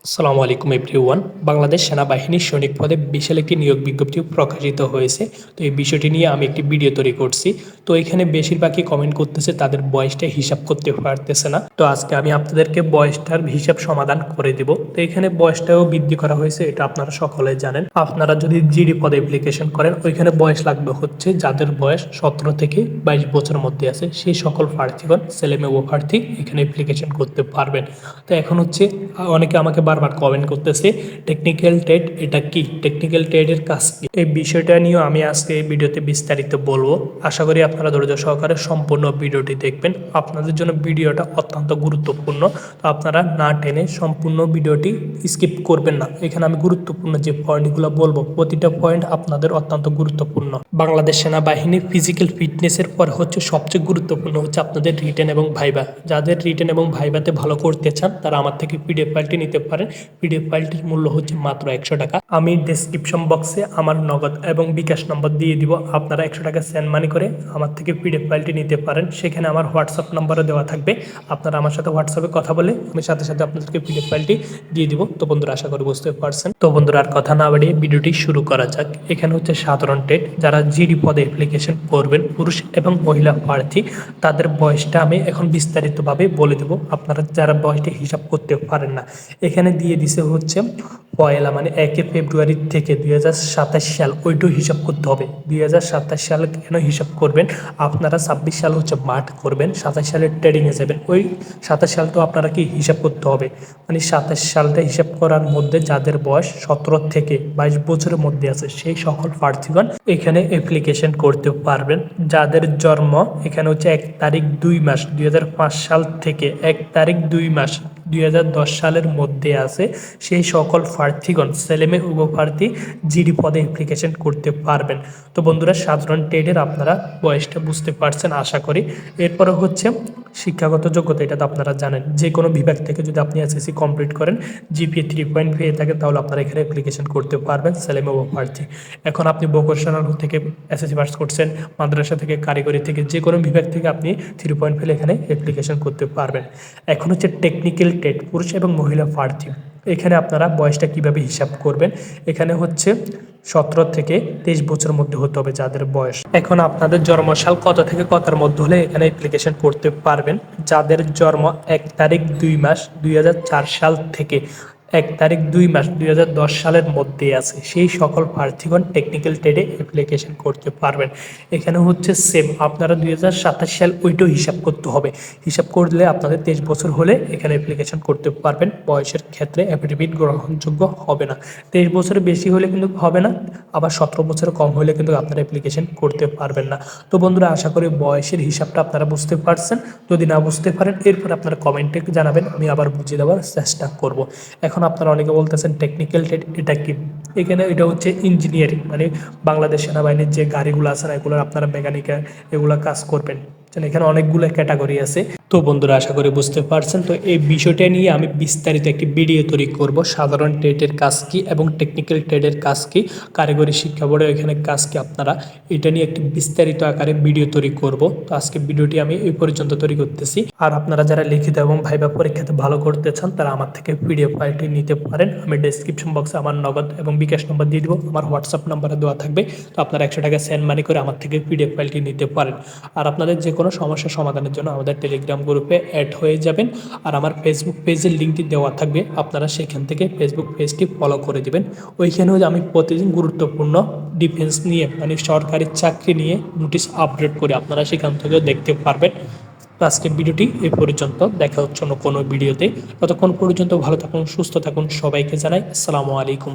আসসালামু আলাইকুম এভরিওয়ান। বাংলাদেশ সেনাবাহিনীর সৈনিক পদে বিশাল একটি নিয়োগ বিজ্ঞপ্তি প্রকাশিত হয়েছে। তো এই বিষয়টি নিয়ে আমি একটি ভিডিও তৈরি করছি। তো এখানে বেশিরভাগই কমেন্ট করতেছে তাদের বয়সটা হিসাব করতে পারতেছে না। তো আজকে আমি আপনাদেরকে বয়সটার হিসাব সমাধান করে দেব। তো এখানে বয়সটাও বৃদ্ধি করা হয়েছে, এটা আপনারা সকলে জানেন। আপনারা যদি জিডি পদে অ্যাপ্লিকেশন করেন ওইখানে বয়স লাগবে হচ্ছে যাদের বয়স 17 থেকে 22 বছরের মধ্যে আছে সেই সকল প্রার্থীগণ ছেলেমেয়ে ও প্রার্থী এখানে অ্যাপ্লিকেশন করতে পারবেন। তো এখন হচ্ছে অনেকে আমাকে বারবার কমেন্ট করতেছে টেকনিক্যাল ট্রেড এটা কি, টেকনিক্যাল ট্রেডের কাজ কি, এই বিষয়টা নিয়েও আমি আজকে এই ভিডিওতে বিস্তারিত বলবো। আশা করি আপনারা ধৈর্য সহকারে সম্পূর্ণ ভিডিওটি দেখবেন। আপনাদের জন্য ভিডিওটা অত্যন্ত গুরুত্বপূর্ণ, তো আপনারা না টেনে সম্পূর্ণ ভিডিওটি স্কিপ করবেন না। এখানে আমি গুরুত্বপূর্ণ যে পয়েন্টগুলো বলবো প্রতিটা পয়েন্ট আপনাদের অত্যন্ত গুরুত্বপূর্ণ। বাংলাদেশ সেনাবাহিনীর ফিজিক্যাল ফিটনেসের পর হচ্ছে সবচেয়ে গুরুত্বপূর্ণ হচ্ছে আপনাদের রিটেন এবং ভাইবা। যাদের রিটেন এবং ভাইবাতে ভালো করতে চান তারা আমার থেকে পিডিএফ ফাইলটি নিতে পারেন। পিডিএফ ফাইলটির মূল্য হচ্ছে মাত্র 100 টাকা। আমি ডেসক্রিপশন বক্সে আমার নগদ এবং বিকাশ নম্বর দিয়ে দিব, আপনারা 100 টাকা সেন্ড মানি করে আমার থেকে পিডিএফ ফাইলটি নিতে পারেন। সেখানে আমার হোয়াটসঅ্যাপ নাম্বারও দেওয়া থাকবে, আপনারা আমার সাথে হোয়াটসঅ্যাপে কথা বলে আমি সাথে সাথে আপনাদেরকে পিডিএফ ফাইলটি দিয়ে দিব। তো বন্ধুরা আশা করি বুঝতে পারছেন। তো বন্ধুরা আর কথা না বাড়িয়ে ভিডিওটি শুরু করা যাক। এখানে হচ্ছে সাধারণ টেট যারা জিডি পদে অ্যাপ্লিকেশন করবেন পুরুষ এবং মহিলা প্রার্থী, তাদের বয়সটা আমি এখন বিস্তারিতভাবে বলে দেবো। আপনারা যারা বয়সটি হিসাব করতে পারেন না, এখানে দিয়ে দিছে হচ্ছে পয়লা মানে 1 ফেব্রুয়ারি থেকে 2027 সাল ওইটাও হিসাব করতে হবে। 2027 সাল কেন হিসাব করবেন, আপনারা 26 সাল হচ্ছে মাঠ করবেন, 27 সালের ট্রেডিংয়ে যাবেন, ওই 27 সালটাও আপনারা কি হিসাব করতে হবে। মানে 27 সালটা হিসাব করার মধ্যে যাদের বয়স 17 থেকে 22 বছরের মধ্যে আছে সেই সকল প্রার্থীগণ এখানে অ্যাপ্লিকেশন করতে পারবেন। যাদের জন্ম এখানে হচ্ছে 1 তারিখ 2 মাস 2005 সাল থেকে 1 তারিখ 2 মাস 2010 সালের মধ্যে আছে সেই সকল প্রার্থীগণ ছেলেমেয়ে উভয় প্রার্থী জিডি পদে অ্যাপ্লিকেশন করতে পারবেন। তো বন্ধুরা সাধারণ ট্রেডের আপনারা বয়সটা বুঝতে পারছেন আশা করি। এরপরে হচ্ছে শিক্ষাগত যোগ্যতা, এটা তো আপনারা জানেন যে কোনো বিভাগ থেকে যদি আপনি এসএসসি কমপ্লিট করেন জিপিএ 3 পেয়ে থাকেন তাহলে আপনারা এখানে অ্যাপ্লিকেশন করতে পারবেন ছেলেমেয়ে উভয় প্রার্থী। এখন আপনি ভোকেশনাল থেকে এসএসসি পাস করছেন, মাদ্রাসা থেকে, কারিগরি থেকে, যে কোনো বিভাগ থেকে আপনি 3 পেলে এখানে অ্যাপ্লিকেশন করতে পারবেন। এখন হচ্ছে টেকনিক্যাল ট্রেড পুরুষ এবং মহিলা প্রার্থী, এখানে আপনারা বয়সটা কিভাবে হিসাব করবেন। এখানে হচ্ছে 17 থেকে 23 বছরের মধ্যে হতে হবে যাদের বয়স। এখন আপনাদের জন্মসাল কত থেকে কতার মধ্যে হলে এখানে অ্যাপ্লিকেশন করতে পারবেন। যাদের জন্ম 1 তারিখ 2 মাস 2004 সাল থেকে 1 তারিখ 2 মাস 2010 সালের মধ্যে আছে সেই সকল প্রার্থীগণ টেকনিক্যাল ট্রেডে অ্যাপ্লিকেশন করতে পারবেন। এখানে হচ্ছে সেম আপনারা 2027 সাল ওইটাও হিসাব করতে হবে। হিসাব করলে আপনাদের 23 বছর হলে এখানে অ্যাপ্লিকেশন করতে পারবেন। বয়সের ক্ষেত্রে অ্যাফিডেভিট গ্রহণযোগ্য হবে না। 23 বছরের বেশি হলে কিন্তু হবে না, আবার 17 বছরের কম হলে কিন্তু আপনারা অ্যাপ্লিকেশন করতে পারবেন না। তো বন্ধুরা আশা করি বয়সের হিসাবটা আপনারা বুঝতে পারছেন। যদি না বুঝতে পারেন এরপর আপনারা কমেন্টে জানাবেন, আমি আবার বুঝিয়ে দেওয়ার চেষ্টা করব। এখন আপনারা অনেকে বলতেছেন টেকনিক্যাল ট্রেড এটা কি, এখানে এটা হচ্ছে ইঞ্জিনিয়ারিং মানে বাংলাদেশ সেনাবাহিনীর যে গাড়িগুলো আছে না এগুলো আপনারা মেকানিক্যাল এগুলো কাজ করবেন। এখানে অনেকগুলো ক্যাটাগরি আছে। তো বন্ধুরা আশা করি বুঝতে পারছেন। তো এই বিষয়টা নিয়ে আমি বিস্তারিত একটি ভিডিও তৈরি করব, সাধারণ ট্রেডের কাজ কি এবং টেকনিক্যাল ট্রেডের কাজ কি, কারিগরি শিক্ষা বোর্ডের এখানে কাজ কি, আপনারা এটা নিয়ে একটি বিস্তারিত আকারে ভিডিও তৈরি করব। তো আজকে ভিডিওটি আমি এই পর্যন্ত তৈরি করতেছি। আর আপনারা যারা লিখিত এবং ভাইবা পরীক্ষাতে ভালো করতে চান তারা আমার থেকে পিডিএফ ফাইলটি নিতে পারেন। আমি ডেসক্রিপশন বক্সে আমার নগদ এবং বিকাশ নম্বর দিয়ে দিব, আমার হোয়াটসঅ্যাপ নাম্বারে দেওয়া থাকবে। তো আপনারা 100 টাকা সেন্ড মানি করে আমার থেকে পিডিএফ ফাইলটি নিতে পারেন। আর আপনাদের যে কোনো সমস্যা সমাধানের জন্য আমাদের টেলিগ্রাম গ্রুপে অ্যাড হয়ে যাবেন। আর আমার ফেসবুক পেজের লিঙ্কটি দেওয়া থাকবে, আপনারা সেখান থেকে ফেসবুক পেজটি ফলো করে দিবেন। ওইখানেও আমি প্রতিদিন গুরুত্বপূর্ণ ডিফেন্স নিয়ে মানে সরকারি চাকরি নিয়ে নোটিশ আপডেট করে আপনারা সেখান থেকেও দেখতে পারবেন। আজকের ভিডিওটি এই পর্যন্ত, দেখা হচ্ছে অন্য কোনো ভিডিওতে। ততক্ষণ পর্যন্ত ভালো থাকুন, সুস্থ থাকুন, সবাইকে জানাই আসসালামু আলাইকুম।